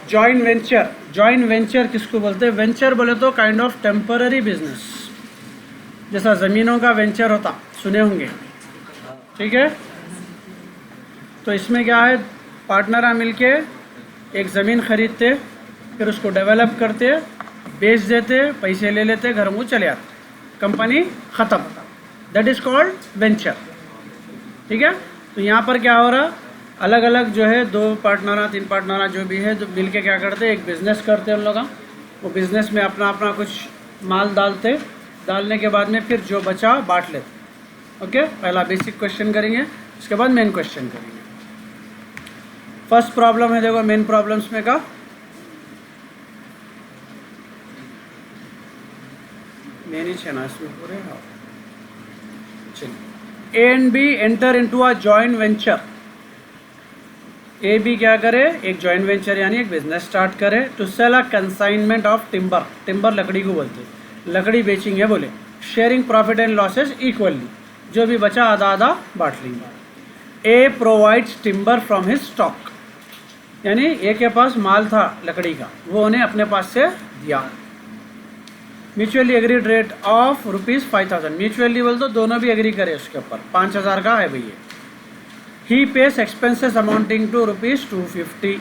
Joint venture किसको बोलते हैं? वेंचर बोले तो काइंड ऑफ टेम्पररी बिजनेस, जैसा ज़मीनों का वेंचर होता, सुने होंगे, ठीक है। तो इसमें क्या है, पार्टनर मिलके एक ज़मीन खरीदते, फिर उसको डेवलप करते, बेच देते, पैसे ले लेते, घर में चले आते, कंपनी ख़त्म, दैट इज़ कॉल्ड वेंचर, ठीक है। तो यहाँ पर क्या हो रहा, अलग अलग जो है 2 पार्टनर 3 पार्टनर जो भी है, जो मिल के क्या करते, एक बिज़नेस करते हैं उन लोग। वो बिज़नेस में अपना अपना कुछ माल डालते, डालने के बाद में फिर जो बचा बांट लेते। ओके, पहला बेसिक क्वेश्चन करेंगे, उसके बाद मेन क्वेश्चन करेंगे। फर्स्ट प्रॉब्लम है, देखो मेन प्रॉब्लम्स में का मेन ही है ना इसमें पूरे। हाँ चलिए, A and B enter into a joint venture. A B क्या करे, एक जॉइंट वेंचर यानी एक बिजनेस स्टार्ट करे to sell a consignment of timber. Timber लकड़ी को बोलते हैं, लकड़ी बेचेंगे बोले। Sharing profit and losses equally, जो भी बचा आधा आधा बांट लेंगे। A provides timber from his stock, यानी ए के पास माल था लकड़ी का, वो उन्हें अपने पास से दिया। Mutually agreed rate of ₹5,000, mutually बोल तो दोनों भी एग्री करे उसके ऊपर, 5,000 का है भैया। ही पेस एक्सपेंसेस अमाउंटिंग टू ₹250,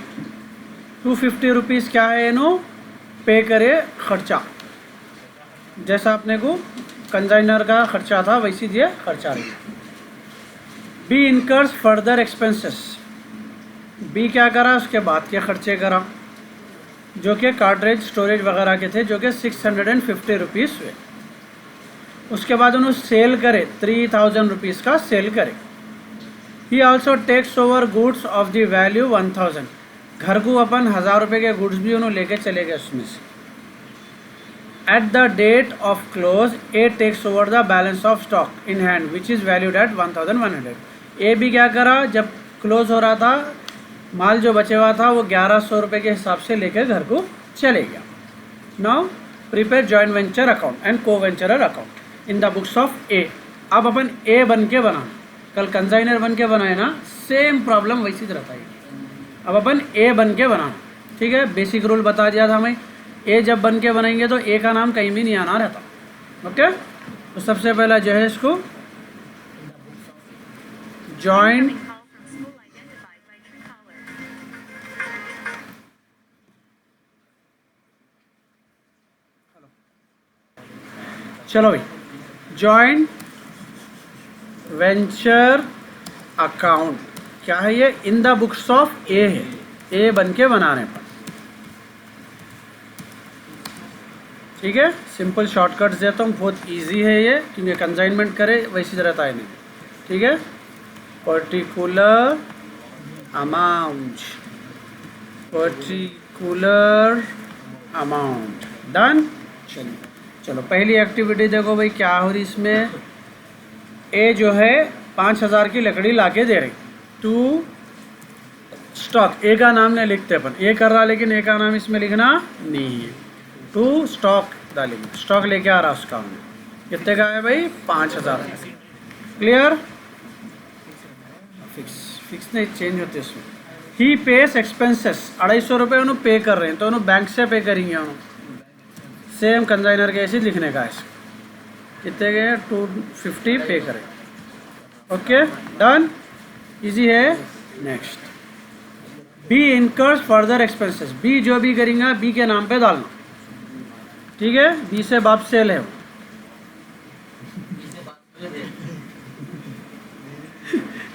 ₹250 क्या है, इन्हों पे करे खर्चा, जैसा अपने को कंजाइनर का खर्चा था वैसी दिए खर्चा रही। B incurs further expenses, B क्या करा, उसके बाद के खर्चे करा, जो कि कार्ट्रेज स्टोरेज वगैरह के थे, जो कि ₹650 हुए। उसके बाद उन्होंने सेल करे, ₹3,000 का सेल करे। He also takes over goods of the value 1,000, घर को अपन ₹1,000 के गुड्स भी उन्होंने लेके चले गए उसमें से। At the date of close A takes over the balance of stock in hand which is valued at 1,100। A भी क्या करा, जब क्लोज हो रहा था, माल जो बचे हुआ था वो ₹1,100 के हिसाब से लेकर घर को चले गया। Now prepare joint venture account and co venturer account in the books of A. अब अपन ए बन के बनाना, कल कंजाइनर बन के बनाए ना, सेम प्रॉब्लम वैसी रहता है। अब अपन ए बन के बनाना, ठीक है। बेसिक रूल बता दिया था हमें, ए जब बन के बनाएंगे तो ए का नाम कहीं भी नहीं आना रहता। ओके, तो सबसे पहला जो है इसको जॉइंट चलो भाई, जॉइंट वेंचर अकाउंट क्या है ये, इन द बुक्स ऑफ ए है, ए बन के बनाने पर, ठीक है। सिंपल शॉर्टकट्स देता हूँ, बहुत इजी है ये, क्योंकि कंसाइनमेंट करे वैसी रहता है नहीं, ठीक है। Particular amount, particular amount, done. चलिए चलो, पहली एक्टिविटी देखो भाई क्या हो रही इसमें। ए जो है 5,000 की लकड़ी लाके दे रही टू स्टॉक, ए का नाम नहीं लिखते अपन, ए कर रहा लेकिन ए का नाम इसमें लिखना नहीं है। टू स्टॉक डालेंगे, स्टॉक लेके आ रहा उसका, कितने का है भाई, 5,000। क्लियर, फिक्स नहीं चेंज होते इसमें। ही पेस एक्सपेंसेस, ₹250 उन्होंने पे कर रहे हैं, तो उन्होंने बैंक से पे करेंगे, उन्होंने सेम कंजाइनर के ऐसे लिखने का है, कितने के 250 पे करें। ओके डन, इजी है। Next, B incurs further expenses, B जो भी करेंगे बी के नाम पे डालना, ठीक है। बी से बाप सेल है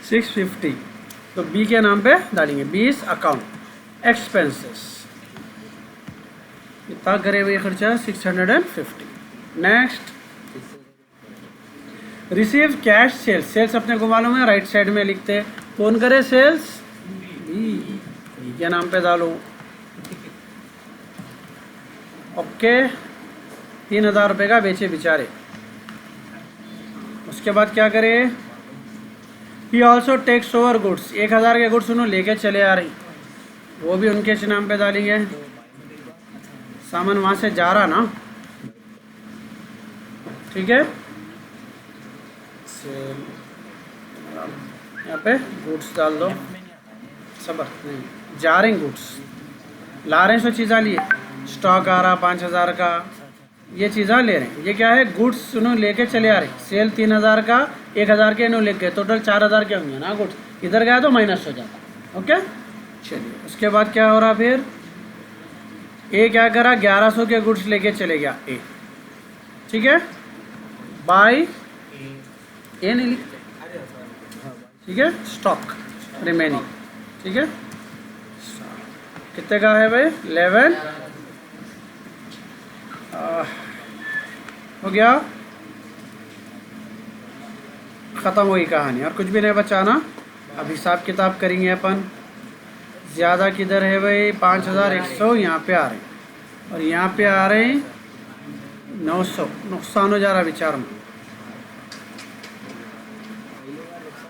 650, तो बी के नाम पे डालेंगे। 20 अकाउंट एक्सपेंसेस, कितना करे हुए खर्चा, 650। Next, receive cash sales, sales अपने को मालूम है, राइट साइड में लिखते हैं, कौन करे सेल्स, बी के नाम पे डालो। ओके, 3,000 रुपये का बेचे बेचारे। उसके बाद क्या करे, he also takes over goods, 1,000 के गुड्स उन्होंने लेके चले आ रही, वो भी उनके नाम पे डालेंगे। सामान वहाँ से जा रहा ना, ठीक है। यहाँ पे गुड्स डाल दो, सबर नहीं जा रहे गुड्स, ला रहे हैं, सो चीज़ा लिए, स्टॉक आ रहा 5,000 का, ये चीज़ा ले रहे हैं। ये क्या है, गुड्स उन्होंने लेके चले आ रहे, सेल 3,000 का, 1,000 के इन्होंने लेके, टोटल 4,000 के होंगे ना गुड्स, इधर गया तो माइनस हो जाता। ओके चलिए, उसके बाद क्या हो रहा, फिर ए क्या करा, 1100 के गुड्स लेके चले गया ए, ठीक है, बाय ए नहीं लिखते, ठीक है, स्टॉक रिमेनिंग, ठीक है, कितने का है भाई, 11 हो गया, ख़त्म हुई कहानी, और कुछ भी नहीं बचाना। अब हिसाब किताब करेंगे अपन, ज़्यादा किधर है भाई, 5,100 यहाँ पे आ रहे हैं, और यहाँ पे आ रहे हैं 900, नुकसान हो जा रहा विचार में,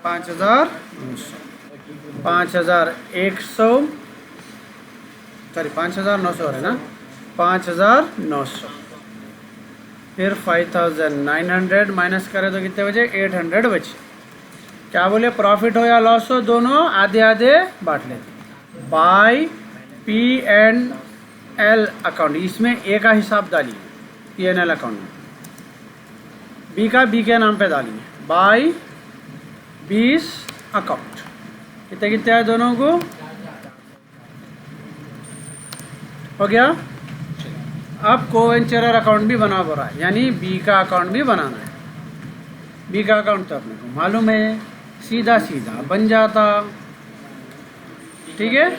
5,900, 5,100, सॉरी 5,900 है ना, 5,900, फिर 5,900 माइनस करें तो कितने बचे, 800 बचे। क्या बोले, प्रॉफिट हो या लॉस हो, दोनों आधे आधे बांट लेते। बाय P&L अकाउंट, इसमें ए का हिसाब डालिए P&L अकाउंट में, बी का बी के नाम पे डालिए, बाय 20 अकाउंट, कितने कितने आए दोनों को, हो गया। अब कोवेंचरर अकाउंट भी बना पड़ रहा है, यानी बी का अकाउंट भी बनाना है। बी का अकाउंट तो अपने को मालूम है, सीधा सीधा बन जाता, ठीक है।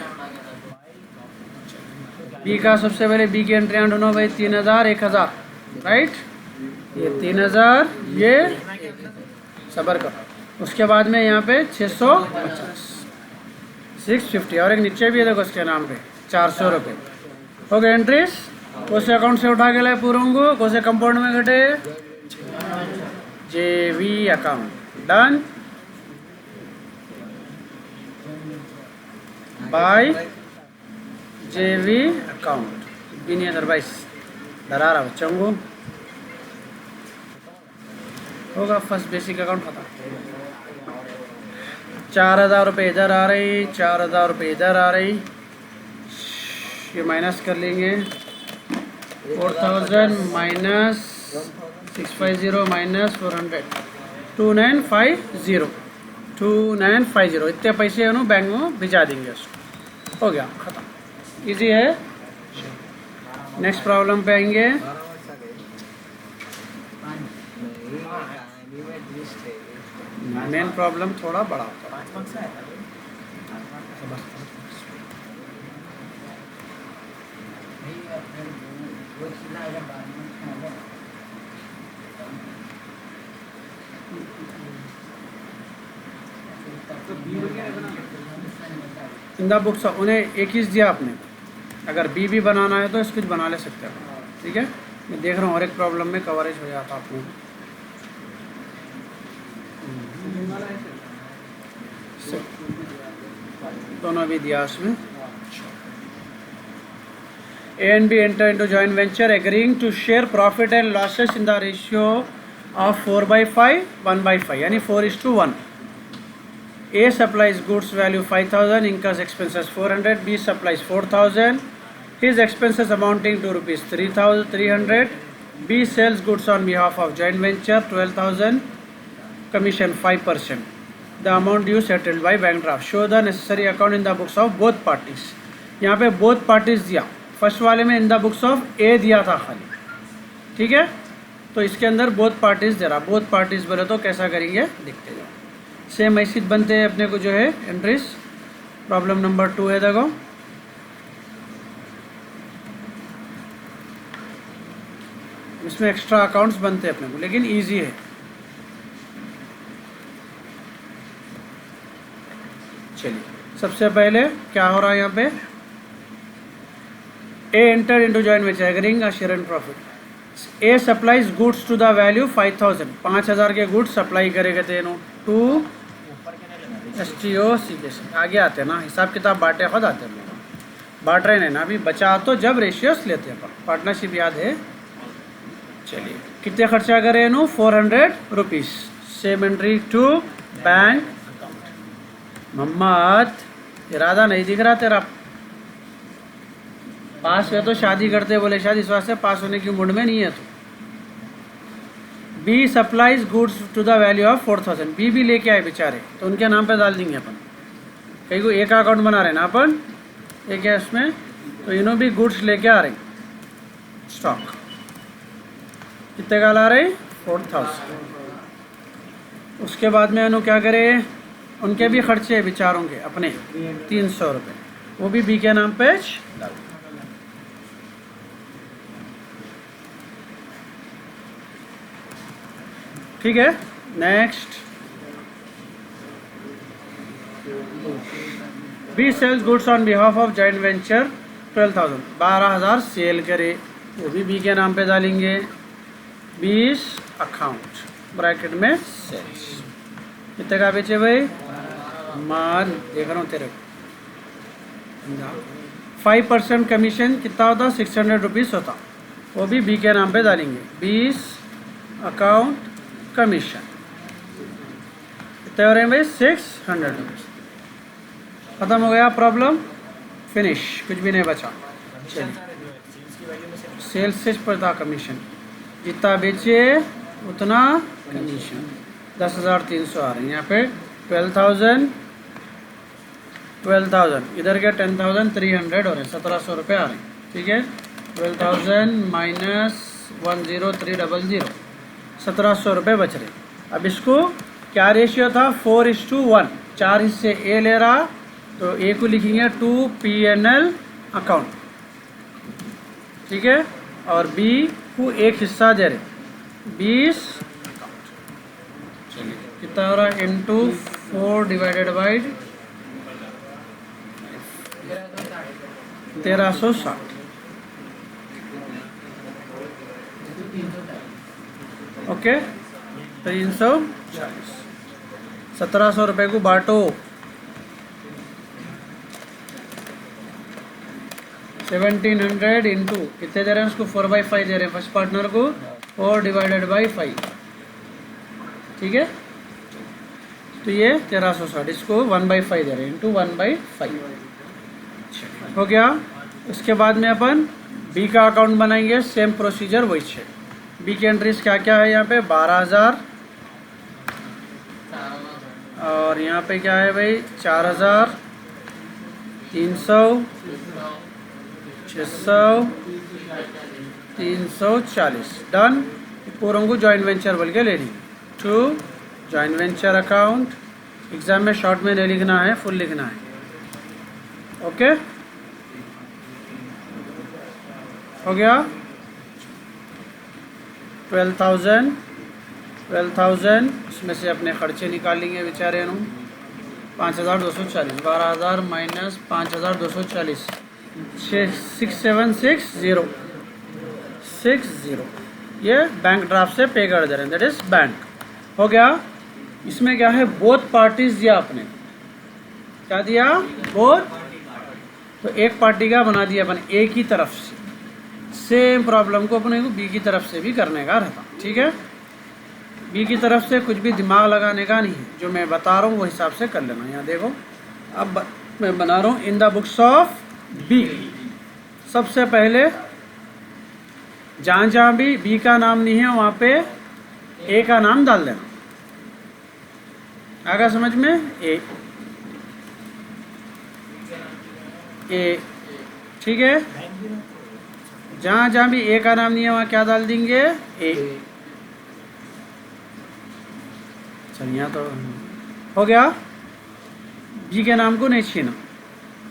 बी का सबसे पहले बी की एंट्री ढूंढो भाई, 3,000 1,000, राइट, ये 3,000, ये सबर करो, उसके बाद में यहाँ पे 650, 650, और एक नीचे भी है देखो उसके नाम पे 400 रुपये हो गए एंट्रीज। कोसे अकाउंट से उठा के लाए पूरोंगो, कोसे कंपाउंड में घटे, JV account done, by JV account, बिनी अदरवाइज डरा रहा बच्चों को, होगा फर्स्ट बेसिक अकाउंट खत्म। 4,000 रुपये इधर आ रही, 4,000 रुपये इधर आ रही, ये माइनस कर लेंगे, 4,000 माइनस 650 माइनस 400, 2,950, 2,950, इतने पैसे उन्होंने बैंक में भिजा देंगे उसको, हो गया ख़त्म, इजी है। नेक्स्ट प्रॉब्लम पे आएंगे, मेन प्रॉब्लम थोड़ा बड़ा होता है, इन द बुक्स उन्हें एक ही दिया आपने, अगर बी भी बनाना है तो इसको बना ले सकते हैं, ठीक है। मैं देख रहा हूँ और एक प्रॉब्लम में कवरेज हो जाता आप लोगों दोनों भी दिया उसमें। A and B enter into joint venture agreeing to share profit and losses in the ratio of 4/5, 1/5, यानी 4:1। A supplies goods value 5,000, incurs expenses 400. B supplies 4,000, his expenses amounting to rupees 3,300. B sells goods on behalf of joint venture 12,000, commission 5%. The amount due settled by bank draft. Show the necessary account in the books of both parties. यहाँ पे both parties दिया, first वाले में इन the books of ए दिया था खाली, ठीक है। तो इसके अंदर बोथ पार्टीज दे रहा, बोथ पार्टीज बोले तो कैसा करेंगे देखते जाओ। सेम ऐसी बनते हैं अपने को जो है एंट्रीज। प्रॉब्लम नंबर 2 है, देखो इसमें एक्स्ट्रा अकाउंट्स बनते हैं अपने को, लेकिन इजी है। चलिए सबसे पहले क्या हो रहा है यहाँ पे, A entered into joint venture agreeing a share in profit. A supplies goods to the value 5,000, 5,000 के गुड्स सप्लाई करेंगे तेनों टू STOC के से आगे आते हैं ना, हिसाब किताब बांटे खुद आते हैं, बांट रहे हैं ना अभी, बचा तो जब रेशियोस लेते हैं पार्टनरशिप, याद है। चलिए कितने खर्चा करें no, 400 rupees. Same entry to bank account. Mohammad इरादा नहीं दिख रहा तेरा, पास हुए तो शादी करते बोले शायद, इस वास्ते पास होने की मूड में नहीं है तो। B supplies goods to the value of 4000, B भी लेके आए बेचारे, तो उनके नाम पे डाल देंगे अपन। कहीं को एक अकाउंट बना रहे हैं ना अपन, एक है इसमें, तो इन्हों भी गुड्स लेके आ रहे स्टॉक। कितने का ला रहे? 4000। उसके बाद में इन्हों क्या करे, उनके भी खर्चे बेचारों के अपने 300 रुपये, वो भी बी के नाम पे डाल। ठीक है। Next, B sells goods on behalf of joint venture 12,000, 12,000 sale करे, वो भी बी के नाम पे डालेंगे। 20 अकाउंट ब्रैकेट में सेल्स। कितने का बेचे भाई? मान देख रहा हूँ तेरे को। 5% कमीशन कितना होता? 600 रुपीज़ होता, वो भी बी के नाम पे डालेंगे। 20 अकाउंट कमीशन कितने हो रहे हैं भाई? 600 रुपीज़। ख़त्म हो गया प्रॉब्लम, फिनिश, कुछ भी नहीं बचा। चलिए, सेल्स से पड़ता कमीशन, जितना बेचे उतना कमीशन। 10,300 आ रहे हैं यहाँ पे। 12,000 इधर के 10,300 हो रहे हैं, 1,700 रुपये आ रहे हैं। ठीक है, 12,000 माइनस 10300, 1,700 रुपये बच रहे। अब इसको क्या रेशियो था? 4:1, 4 हिस्से ए ले रहा, तो ए को लिखेंगे 2 P&L अकाउंट। ठीक है, और बी को एक हिस्सा दे रहे 20 अकाउंट। चलिए, कितना हो रहा है? Into 4 divided by 1360। ओके, 340। 1,700 रुपये को बांटो, 1700 इंटू कितने दे रहे हैं उसको? 4/5 दे रहे हैं फर्स्ट पार्टनर को, 4 डिवाइडेड बाई 5। ठीक है, तो ये 1360, इसको 1/5 दे रहे हैं, इंटू 1/5 हो गया। उसके बाद में अपन बी का अकाउंट बनाएंगे, सेम प्रोसीजर वही है। बी की एंट्रीज क्या क्या है यहाँ पे? 12,000, और यहाँ पे क्या है भाई? 4,000, 300, 600, 340। डन। पूरों को जॉइंट वेंचर बोल के ले ली। Two joint venture account, exam में शॉर्ट में नहीं लिखना है, फुल लिखना है। ओके, हो गया। 12,000 उसमें से अपने खर्चे निकाल लेंगे बेचारे नु। 5,240, 12,000 माइनस 5,240, 6760, ये बैंक ड्राफ्ट से पे कर दे रहे हैं, दैट इज बैंक। हो गया। इसमें क्या है? बोथ पार्टीज दिया आपने, क्या दिया? बोथ। तो एक पार्टी का बना दिया अपन ए की तरफ से, सेम प्रॉब्लम को अपने को बी की तरफ से भी करने का रहता। ठीक है, बी की तरफ से कुछ भी दिमाग लगाने का नहीं है, जो मैं बता रहा हूँ वो हिसाब से कर लेना। यहाँ देखो, अब मैं बना रहा हूँ in the books of B. सबसे पहले जहाँ जहाँ भी बी का नाम नहीं है वहाँ पे ए का नाम डाल देना। आगा समझ में? ए। ठीक है, जहाँ जहाँ भी ए का नाम नहीं है वहाँ क्या डाल देंगे? ए। चल, यहाँ तो हो गया। बी के नाम को नहीं छीना।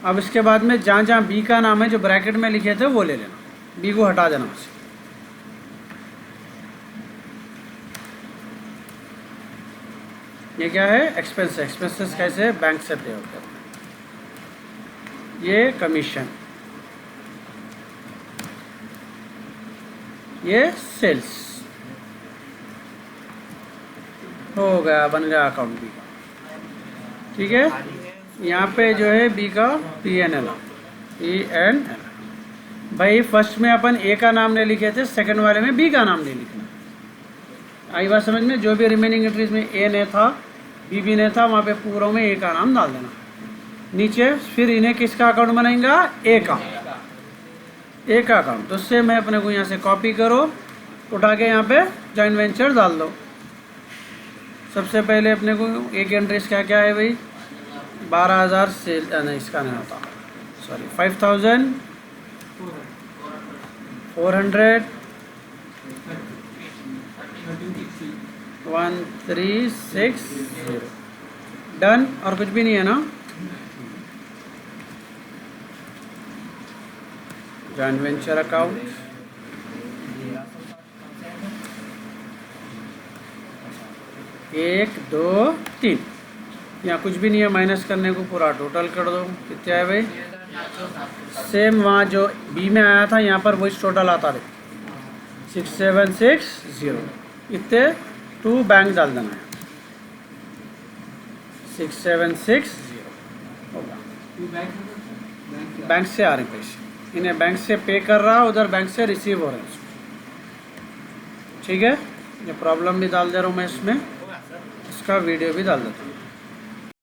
अब इसके बाद में जहाँ जहाँ बी का नाम है, जो ब्रैकेट में लिखे थे वो ले लेना, बी को हटा देना उससे। ये क्या है? एक्सपेंस। एक्सपेंसेस कैसे? बैंक से पे होते हैं। ये कमीशन, ये सेल्स। हो गया, बन गया अकाउंट बी का। ठीक है, यहाँ पे जो है बी का P&L, भाई फर्स्ट में अपन ए का नाम नहीं लिखे थे, सेकंड वाले में बी का नाम नहीं लिखना। आई बात समझ में? जो भी रिमेनिंग एंट्रीज में ए नहीं था, बी भी नहीं था, वहाँ पे पूरों में ए का नाम डाल देना नीचे। फिर इन्हें किसका अकाउंट बनाएंगा? ए का। एक अकाउंट, तो उससे मैं अपने को यहाँ से कॉपी करो, उठा के यहाँ पे जॉइंट वेंचर डाल दो। सबसे पहले अपने को एक एंट्रीज क्या क्या है भाई, 12,000 सेल, नहीं इसका नहीं होता, सॉरी 5,400 1360 डन। और कुछ भी नहीं है ना, जॉइंट वेंचर अकाउंट, एक दो तीन, यहाँ कुछ भी नहीं है, माइनस करने को पूरा टोटल कर दो, कितना है भाई, सेम वहाँ जो बी में आया था यहाँ पर वही टोटल आता है 6760, इतने 2 बैंक डाल देना है, 6760 होगा। बैंक से आ रहे पैसे, इन्हें बैंक से पे कर रहा, उधर बैंक से रिसीव हो रहे हैं, ठीक है। ये प्रॉब्लम भी डाल दे रहा हूँ मैं इसमें, इसका वीडियो भी डाल देता हूँ।